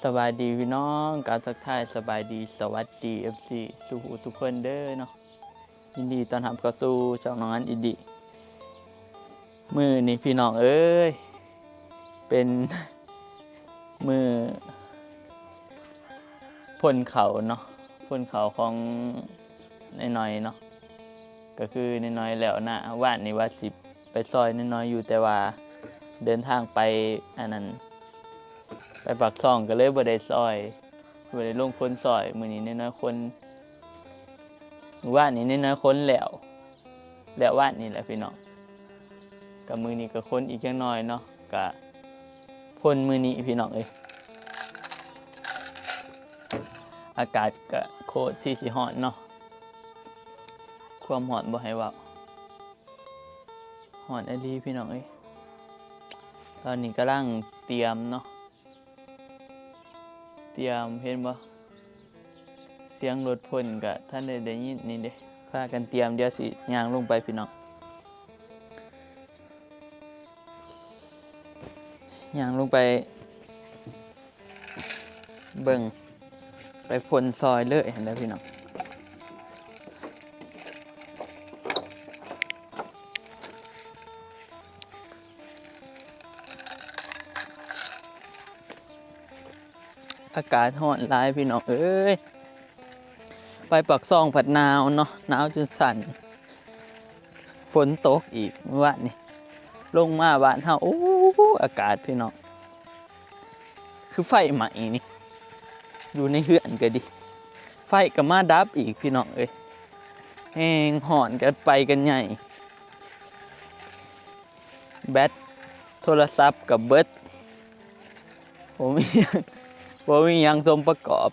สบายดีพี่น้องการทักทายสบายดีสวัสดี FC สู่หูทุกคนเด้อเนาะยินดีต้อนรับเข้าสู่ช่องน้องอันอินดีมือนี่พี่น้องเอ้ยเป็นมือพ่นเขาเนาะพ่นเขาของน้อยๆเนาะก็คือน้อยๆแล้วนะว่านนี่ว่าสิไปซอยน้อยๆอยู่แต่ว่าเดินทางไปอันนั้นไปปักซ่องก็เลยบ่ได้ซอยบ่ได้ลงคนซอยมื้อนี้น้อยๆคนว่านนี่น้อยๆคนแล้วว่านนี่แหละพี่น้องกับมื้อนี้ก็คนอีกจังน้อยเนาะก็พ่นมื้อนี้พี่น้องเอ้ยอากาศก็โคตรที่สิร้อนเนาะความร้อนบ่ให้เว้าร้อนอีหลีพี่น้องเอ้ยตอนนี้กำลังเตรียมเนาะเห็นบ่เสียงรถพ่นก็ท่านได้ยินนี่เด้พากันเตรียมเดี๋ยวสิย่างลงไปพี่น้องย่างลงไปเบิ่งไปพ่นซอยเลยเห็นแล้วพี่น้องอากาศร้อนหลายพี่น้องเอ้ยไปปักซองผัดหนาวเนาะหนาวจนสั่นฝนตกอีกว่านี่ลงมาบ้านเฮาโอ้อากาศพี่น้องคือไฟใหม่นี่อยู่ในเฮือนก็ดิไฟก็มาดับอีกพี่น้องเอ้ยแห้งห่อนกันไปกันใหญ่แบตโทรศัพท์กับเบิดผมมียังสมประกอบ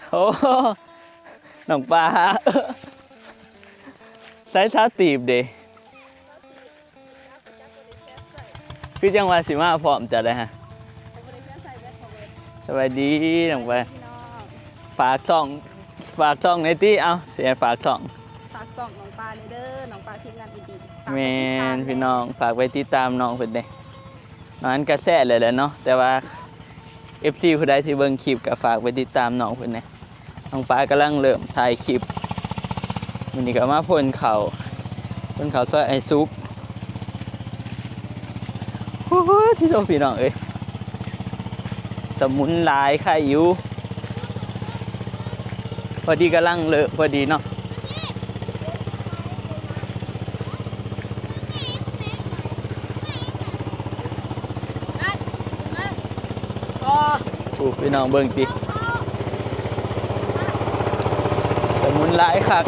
โอ้น้องปลาใส่เท้าตีบเด้คือจังหวะสิมาพร้อมจะได้ฮะสวัสดีน้องปลาฝากช่องในที่เอาเสียฝากช่องน้องปลาในเด้อน้องปลาทีมงานดีแมนพี่น้องฝากไปติดตามน้องเพิ่นเด้น้องนั้นกระแสเลยแหละเนาะแต่ว่า FC ผู้ใดที่เบิ่งคลิปก็ฝากไปติดตามน้องเพิ่นเด้น้องปลากำลังเริ่มถ่ายคลิปมื้อนี้ก็มาพ่นเขาซอยไอซุกโอ้โหที่โตพี่น้องเอ้ยสมุนหลายไข่อยู่พอดีกำลังเลอะพอดีเนาะพี่น้องเบิ่งติสมุนหลายคัก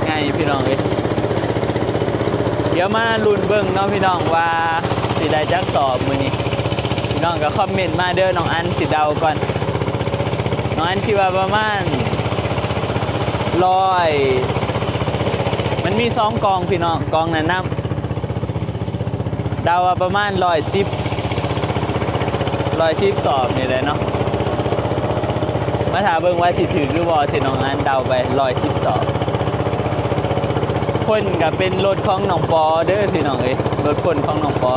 ไงพี่น้องเอ้ยเดี๋ยวมาลุ้นเบิ่งเนาะพี่น้องว่าสิได้จักสอบมื้อนี้พี่น้องก็คอมเมนต์มาเด้อน้องอันสิเดาก่อนน้องอันคิดว่าประมาณ100มันมี2กองพี่น้องกองนั้นนำเดาว่าประมาณ110สอบนี่แหละเนาะมาถามเบิ่งว่าสิถึงหรือบ่ที่น้องอันเดาไป110สอบพ่นก็เป็นรถของน้องปอเด้อพี่น้องเอ้ยรถพ่นของน้องปอ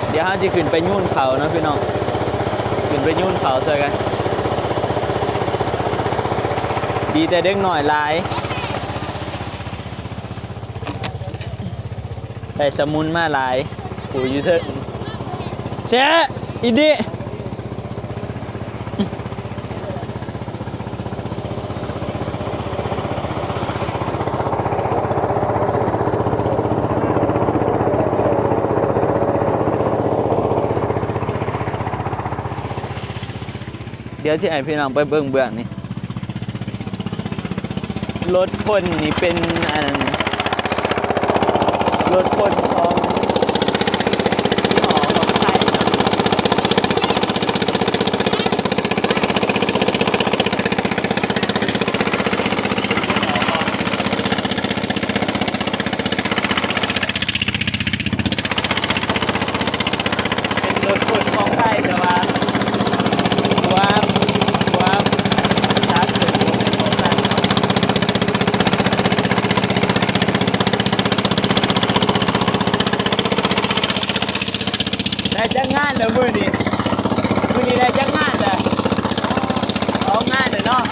เดี๋ยวเราจะขึ้นไปยุ่นเขานะพี่น้องขึ้นไปยุ่นเขาเจอกันดีแต่เด็กหน่อยลายแต่สมุนมาลายปู่ยูเถอะแช่อีดิเดี๋ยวที่ไอพี่น้องไปเบื้องนี่รถพ่นนี่เป็นรถพ่นของหอของไทย ได้จังงานแล้วมือนี้ได้จังงานเลยเอางานเลยเนาะ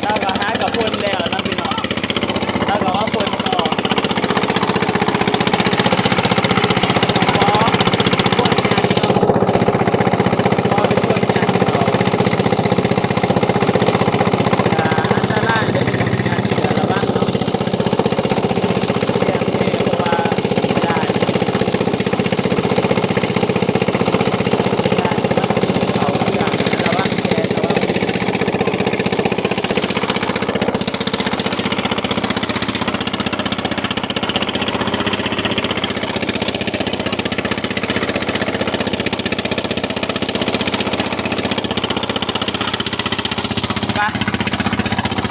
เราก็หากับพ่นแล้วนะพี่น้องเราก็มาพ่นต่อ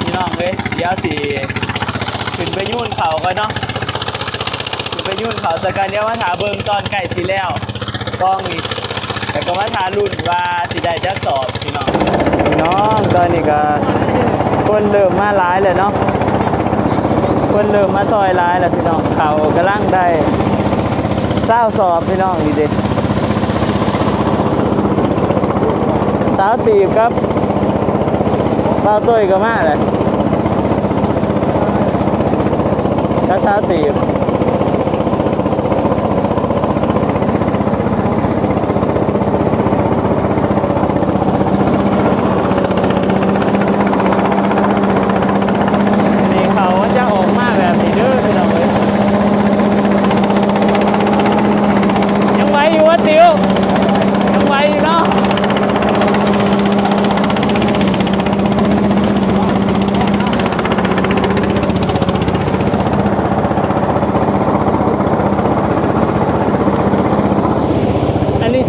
พี่น้องเว้ยเดี๋ยวสิขึ้นไปยุ่นเขากันเนาะขึ้นไปยุ่นเขาสักการเดี๋ยวมาถาเบิ่งตอนไก่ทีแล้วกล้องนี่แต่ก็มาถารุ่นว่าสิได้จักสอบพี่น้องตอนนี้ก็คนเริ่มมาหลายเลยเนาะคนเริ่มมาซอยหลายแล้วพี่น้องเขากำลังได้20 สอบพี่น้องดีเด็ด20 ตีบครับเบาตุ้ยก็มาเลย20 ตีบนี่เขาจะออกมาแบบนี้เด้อพี่น้องเอ้ยยังไหวอยู่วะติ๋วยังไหวอยู่เนาะ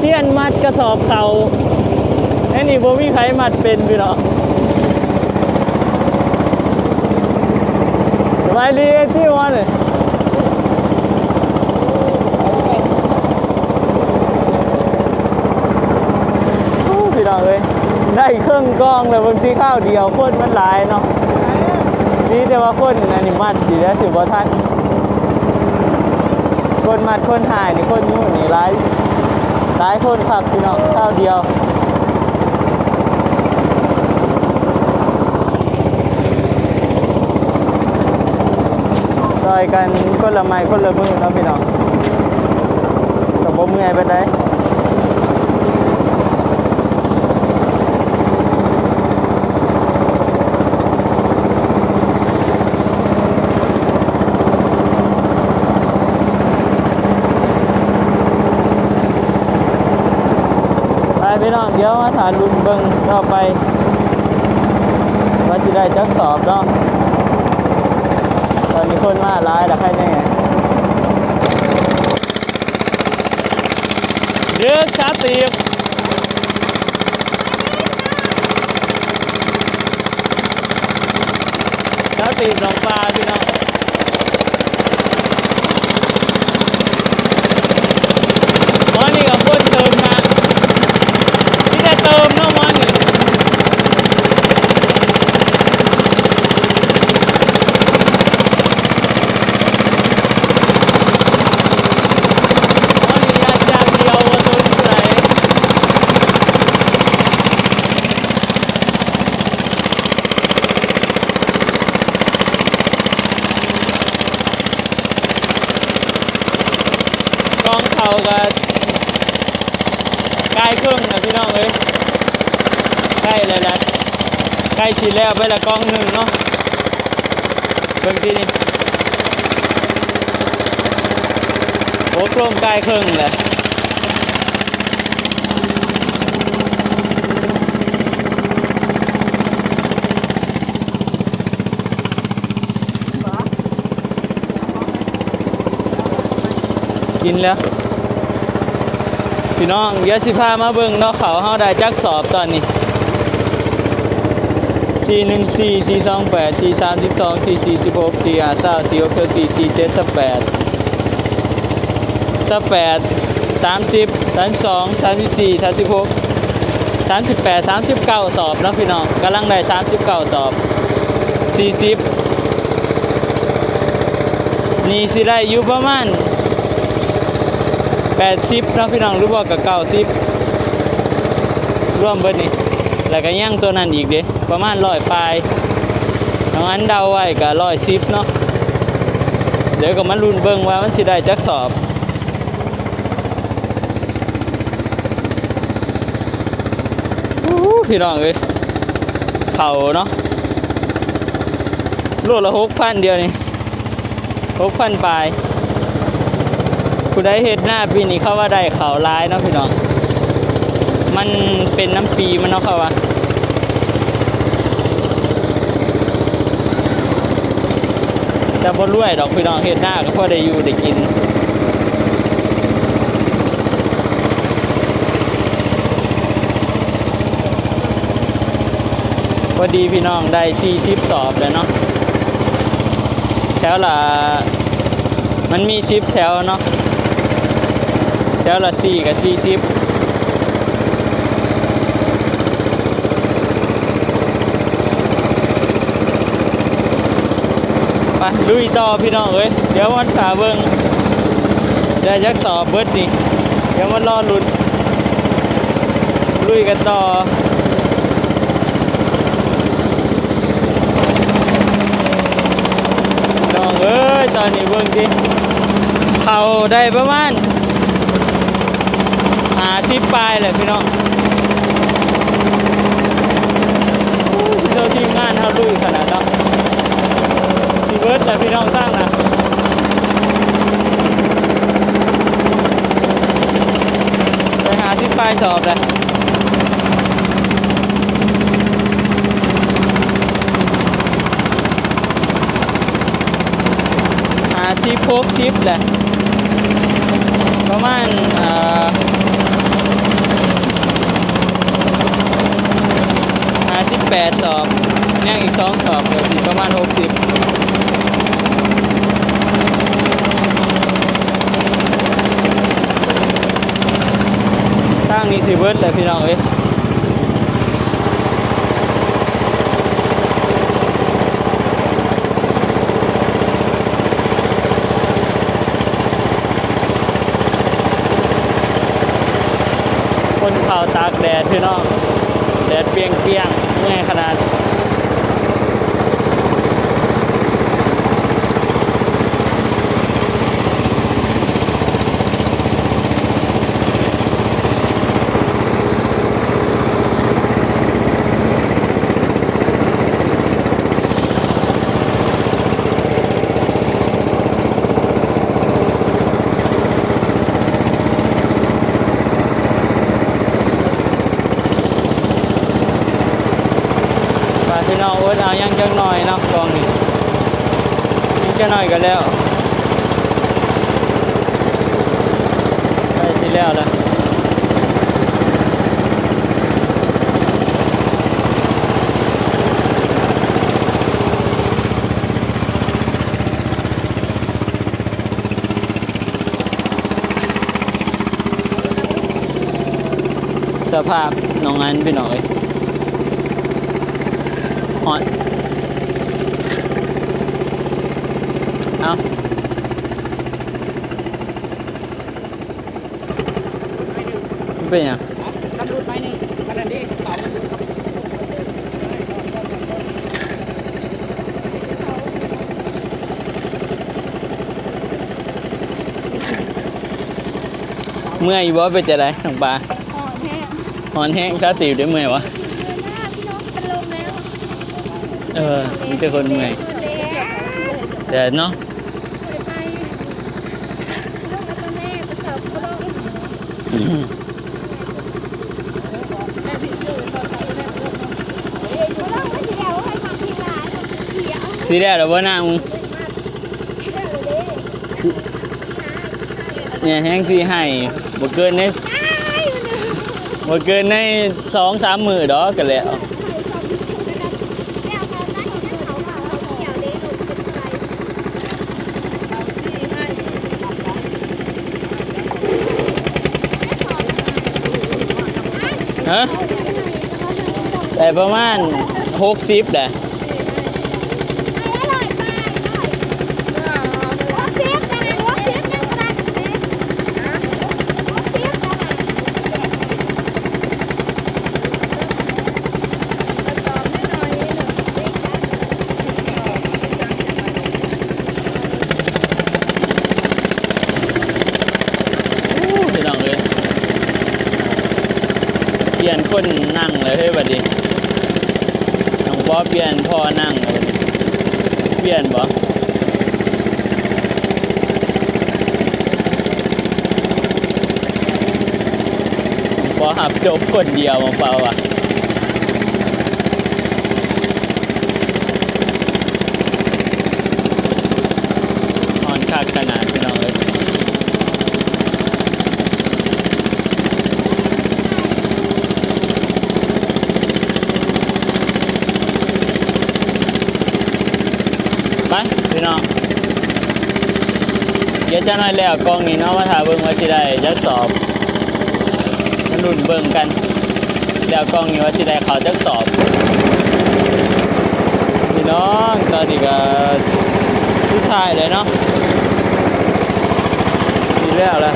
เชียนมัดกระสอบเขาไอ้นี่บ่มีใครมัดเป็นพี่น้องสบายดีที่วันเลยพี่น้องเลยได้เครื่องกองเลยบางทีข้าวเดียวคนมันหลายเนาะนี่แต่ว่าคนอันนี้มัดดีแล้วสิบ่ทันคนมัดคนหายนี่คนยุ่งนี่หลายคนครับพี่น้องข้าวเดียวซอยกันคนละไม้คนละมือเนาะพี่น้องแต่บ่เมื่อยไปได้พี่น้องเดี๋ยวมาถามลุงเบิ้งต่อไปว่าจะได้จักสอบเนาะตอนนี้คนมาหลายแล้วใครเนี่ยเดือด30 ตีบ30น้องปลาพี่น้องอ๋อนี่กับคนเติมมาเติมน้ำมันนี่อาจารย์เดียวว่าตัวไหนกองเข่ากับกายเครื่องนะพี่น้องเอ้ยใกล้เลยแหละใกล้ฉีดแล้วไปละกองหนึ่งเนาะเบิ่งที่นี่โอ้กลมใกล้ครึ่งเลยกินแล้วพี่น้องเดี๋ยวสิพามาเบิ่งเนาะเขาเฮาได้จักสอบตอนนี้414 428 432 446 459 464 474 28 30 32 34 36 38 39 สอบนะพี่น้องกำลังได้39 สอบ40 นี่สิได้อยู่ประมาณ80เนาะพี่น้องหรือว่ากับ90รวมเบิดนี่แล้วก็ย่างตัวนั้นอีกเด้ประมาณ100ปลายน้องอันเดาไว้ก็110เนาะเดี๋ยวก็มาลุ้นเบิ่งว่ามันสิได้จักสอบพี่น้องเอ้ยเข่าเนาะโลละ6,000เดียวนี่6,000ปลายผู้ใดเฮ็ดหน้าปีนี้เขาว่าได้เข่าร้ายเนาะพี่น้องมันเป็นน้ำปีมันเนาะเขาว่าแต่บ่รวยดอกพี่น้องเฮ็ดหน้าก็พอได้อยู่ได้กินพอดีพี่น้องได้40สอบแล้วเนาะแถวละมันมี10แถวเนาะแถวละ4กับ40ไปลุยต่อพี่น้องเอ้ยเดี๋ยวมันขาเบิ่งได้จักสอบเบิดนี่เดี๋ยวมันรอลุ้นลุยกันต่อน้องเอ้ยตอนนี้เบิ่งดิเขาได้ประมาณ50ปลายเลยพี่น้องเจ้าทีมงานเขาลุยขนาดนั้นที่เบิร์ดแหละพี่น้องสร้างนะไป50ปลายสอบเลย60แหละประมาณ58สอบยังอีก2สอบเดี๋ยวสิประมาณ60ทางนี้สิเบิดเลยพี่น้องเอ้ยคนเข่าตากแดดพี่น้องแดดเปรียงๆเมื่อยขนาดพี่น้องโอ๊ตเอายังจังหน่อยเนาะกองนี่ยังจะหน่อยกันแล้วไปที่แล้วแล้วสภาพน้องอันพี่น้องเอ้ยฮอนเอาเป็นยังตำรวจไปนี่ขนาดนี้ต่อเมื่อยบ่เป็นจะได้น้องปลาฮอนแห้งชาติวได้เมื่อยวะมีแต่คนเมื่อยแต่เนาะสีแดงหรือว่าหน้ามึงเนี่ยแห้งสีให้บ่เกินใน2-3 มื้อดอกกันแล้วฮะแต่ประมาณ60แหละ นคนนั่งเลยเฮ้ยบัดนี้น้องปอเปลี่ยนพ่อนั่งเลยเปลี่ยนบ่พอหับจบคนเดียวมาเปล่าอ่ะอ่อนคักขนาดพี่น้องเลยไปพี่น้องเดี๋ยวจะน้อยแล้วกล้องนี้เนาะว่าถ้าเบิ่งว่าสิได้จะสอบรุ่นเบิ่งกันแล้วกล้องนี้ว่าสิได้เขาจะสอบพี่น้องตอนนี้ก็สุดท้ายเลยเนาะดีแล้วล่ะ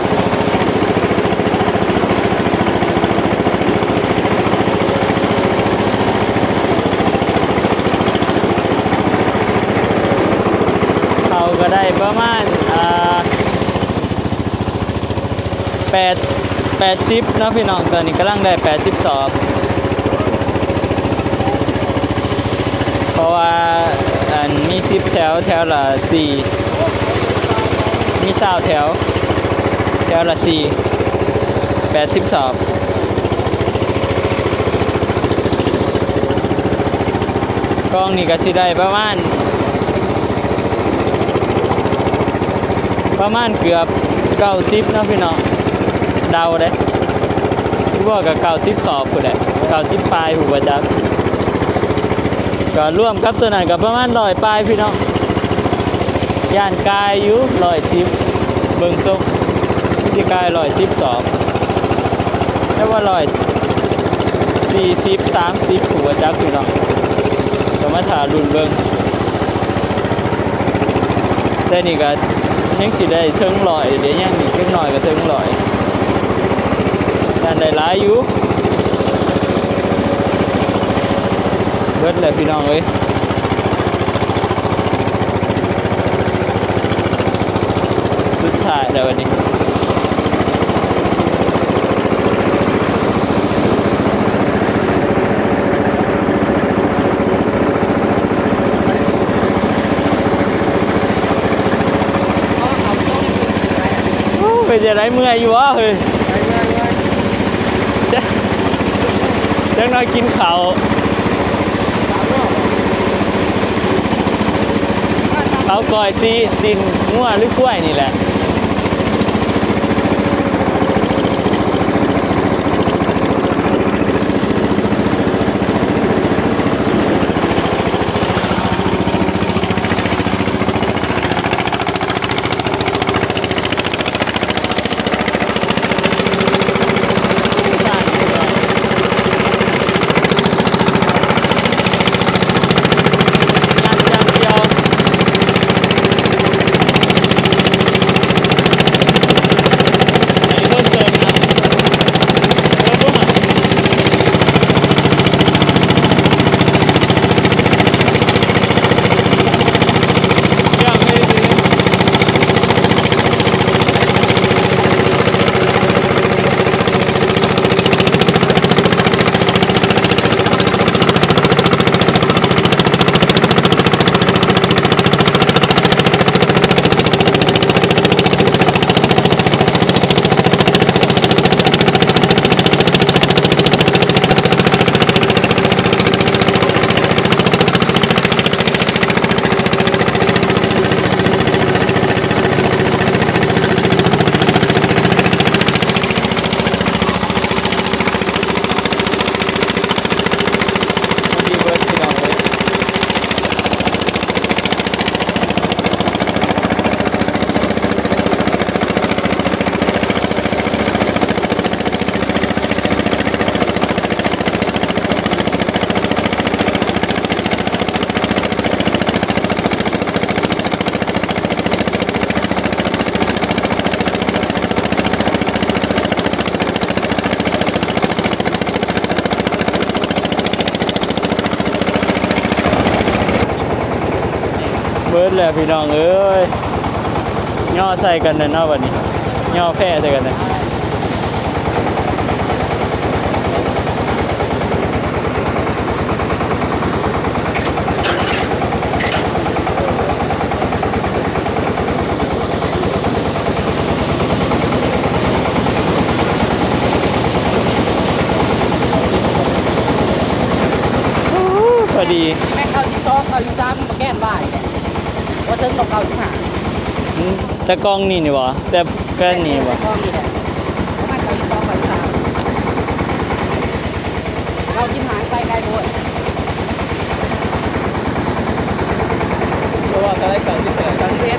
เขาก็ได้ประมาณ80เนาะพี่น้องตอนนี้กำลังได้80สอบเพราะว่ามี10แถวแถวละ4มี20แถวแถวละ4 80สอบกล้องนี่ก็สิได้ประมาณเกือบ90เนาะพี่น้องเดาได้ที่ว่ากับ90สอบพุ่นแหละ90ปลายผู้ประจักษ์ก็ร่วมกับตัวนั้นก็ประมาณ100ปลายพี่น้องย่านกายอยู่110เบิ่งซุกที่กาย110สอบแต่ว่า140 30ผู้ประจักษ์พี่น้องก็มาถ่ารุ่นเบิ่งแต่นี่ก็ยังสิได้ถึง100เดี๋ยวยังอีกจักหน่อยก็ถึง100ด้านได้หลายอยู่เบิดเลยพี่น้องเอ้ยสุดท้ายแล้ววันนี้เป็นจะได้เมื่อยอยู่วะเฮ้ยจังน้อยกินข้าวก้อยตีนงัวหรือกล้วยนี่แหละเบิดแล้วพี่น้องเอ้ยย่อใส่กันเลยเนาะวันนี้ย่อแพร่ใส่กันเลย ดี แม่เข้าที่2เข้าที่3มาแก้นบ่ายเนี่ยบ่ถึงดอกเข้าที่5 อืมแต่กล้องนี่นี่บ่แต่แป้นนี่บ่ กล้องนี่แหละประมาณเข้าที่2เข้าที่3เราที่หายไปไกลโพด เพราะว่าก็ได้การที่เปิดการเทส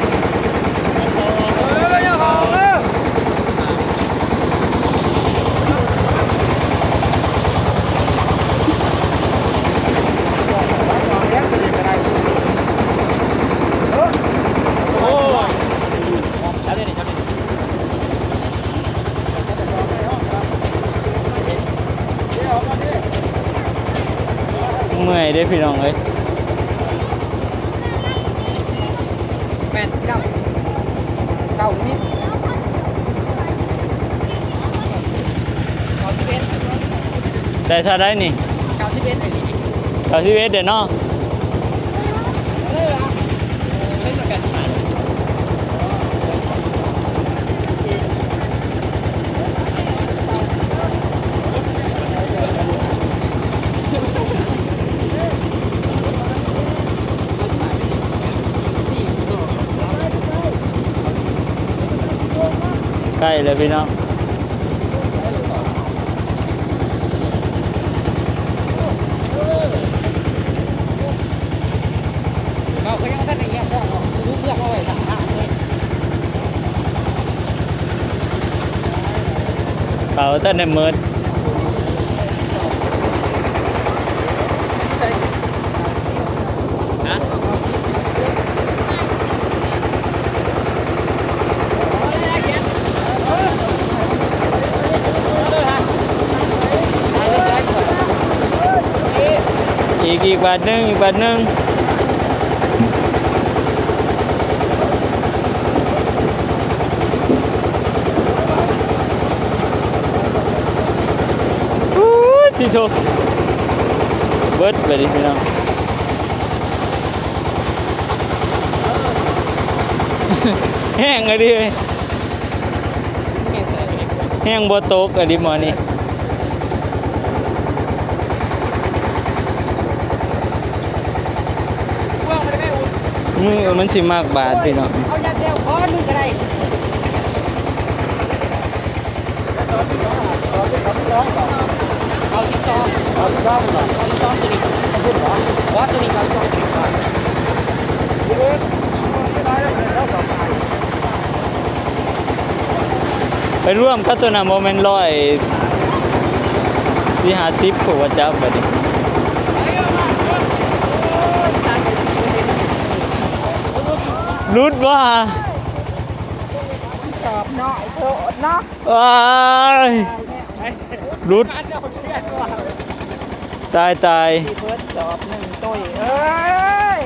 โอ้ยแล้วเดี๋ยวนี้เมื่อยเด้อพี่น้องเอ้ย 8 9 9นิด91 แต่ถ้าได้นี่ 91ไอ้นี่ 91เด้อเนาะใกล้เลยพี่น้อง เราก็ยังท่านอย่างเงี้ยก็รู้เรื่องเอาไว้ทางทางเลย เขาท่านในเมิดนะอีกบาทหนึงอีกบาทหนึงที่โชเบิดไปดิพี่น้อง แห้งอะดิแห้งบ่ตกอะดิหมอนี่มันสิมากบาทพี่น้อง เอายาเดียวก้อนนึงก็ได้เอาที่2เอาที่2ตัวนี้ว่าตัวนี้เอา2ตัวนี้ ไปร่วมกับตัวน่ะโมเมนต์ร้อยที่50ผมว่าจับบัดนี้รุดว่า สอบเนาะโคตรเนาะ ว้ายรุดตาย เพิ่นสอบ1ตัวเอ้ย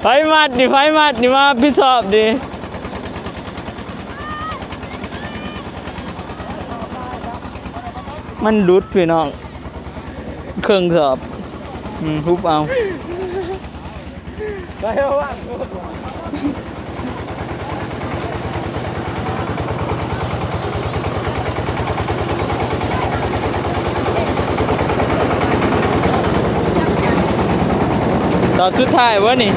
ไฟมัดดิไฟมัดดิมาพิสอบดิมันรุดพี่น้องเครื่องสอบฮุบเอาสอบสุดท้ายวะนี่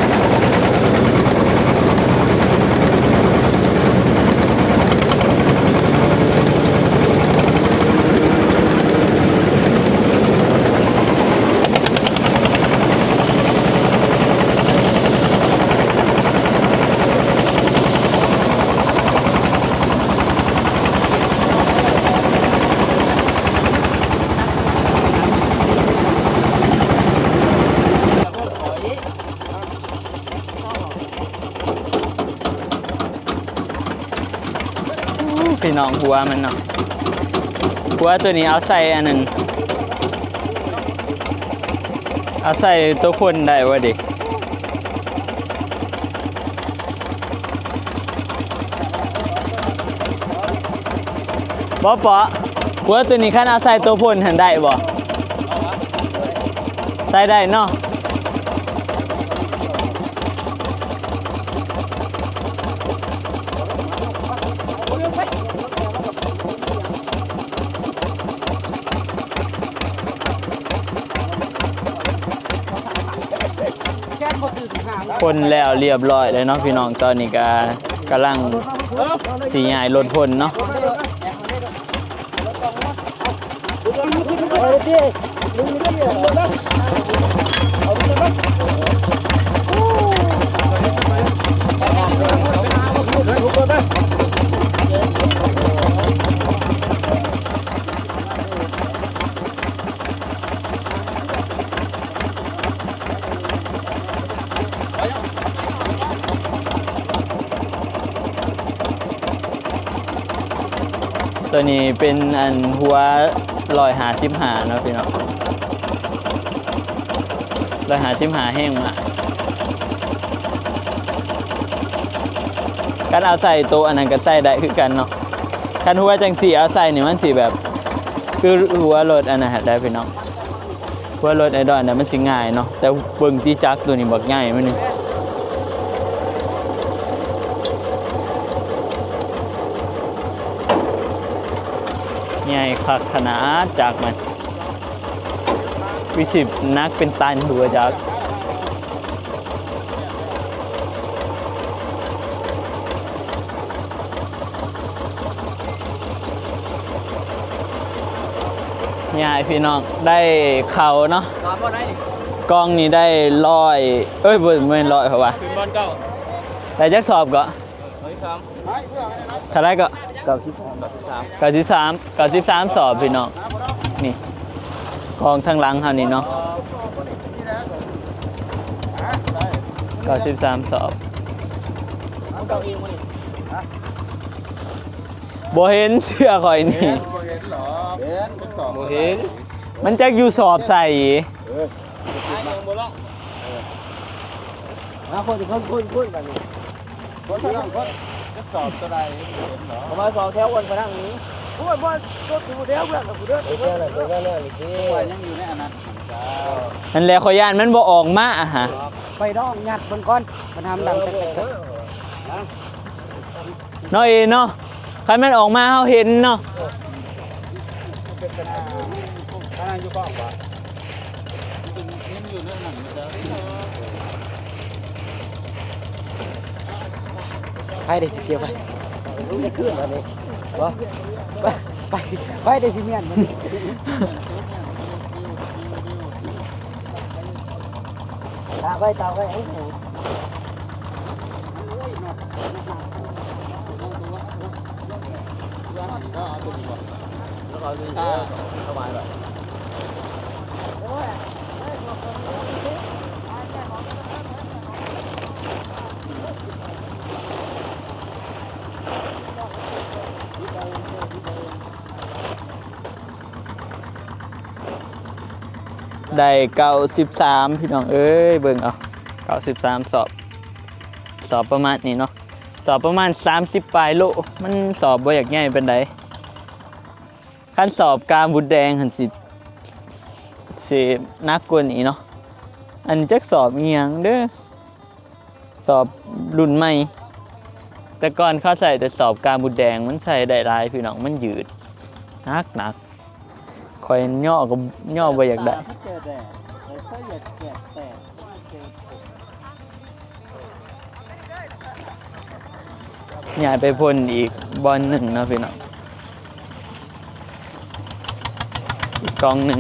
พี่น้องหัวมันเนาะหัวตัวนี้เอาใส่อันนั้นเอาใส่ตัวคนได้วะดิบ่ปะหัวตัวนี้คันเอาใส่ตัวพ่นหันได้บ่ใส่ได้เนาะ พ่นแล้วเรียบร้อยเลยเนาะพี่น้องตอนนี้ก็กำลังสีใหญ่รถพ่นเนาะตัวนี้เป็นอันหัว155เนาะพี่น้อง155แห้งมาการเอาใส่ตัวอันนั้นก็ใส่ได้คือกันเนาะคันหัวจังสีเอาใส่นี่มันสิแบบคือหัวรถอันนั้นได้พี่น้องหัวรถไอดอลเนี่ยมันสิง่ายเนาะแต่เบิ่งที่จักตัวนี้บักง่ายมันนึงใหญ่คักขนาดจากมันวิสิบนักเป็นตันหัวจากใหญ่พี่น้องได้เขาเนาะกล้องนี้ได้100ไม่100เพราะว่า คืนบอลเก่า ได้จักสอบก็ 103 เท่าไรก็ 93 93สอบพี่น้องนี่กองทางหลังเฮานี่เนาะ93สอบบ่เห็นเสื้อข่อยนี่ เห็น มันจักอยู่สอบใส่ คนแบบนี้คนจะสอบตัวใดเห็นเหรอประมาณ2แถววนไปนั่งนี้พูดว่าก็ถือแถวเพื่อนกับกูเด้อเพื่อนยังอยู่ในอันนั้น นั่นแหละข่อยย่านมันบ่ออกมาอะฮะ ไปดองยัดบนก้อนมันทำดังแต่ เนาะเอเนาะคันมันออกมาเฮาเห็นเนาะ ข้างอยู่บ้างวะอยู่นั่นไปเด็กเกี่ยวไปรู้จะขึ้นอะไรวะไปเด็กสิเมียนมันตาไปไอ้หนูสบายแบบได้93พี่น้องเอ้ยเบิ่งเอา93สอบประมาณนี้เนาะสอบประมาณ30ปลายโลมันสอบบ่อยากง่ายปานใดคันสอบกาบุดแดงหั่นสินักกว่านี้เนาะอันจักสอบอีหยังเด้อสอบรุ่นใหม่แต่ก่อนเขาใส่แต่สอบกาบุดแดงมันใส่ได้หลายพี่น้องมันยืดหนักคอยย่อกับย่อบ่อยากได้ย้ายไปพ่นอีกบอลหนึ่งนะพี่น้องอีกกองหนึ่ง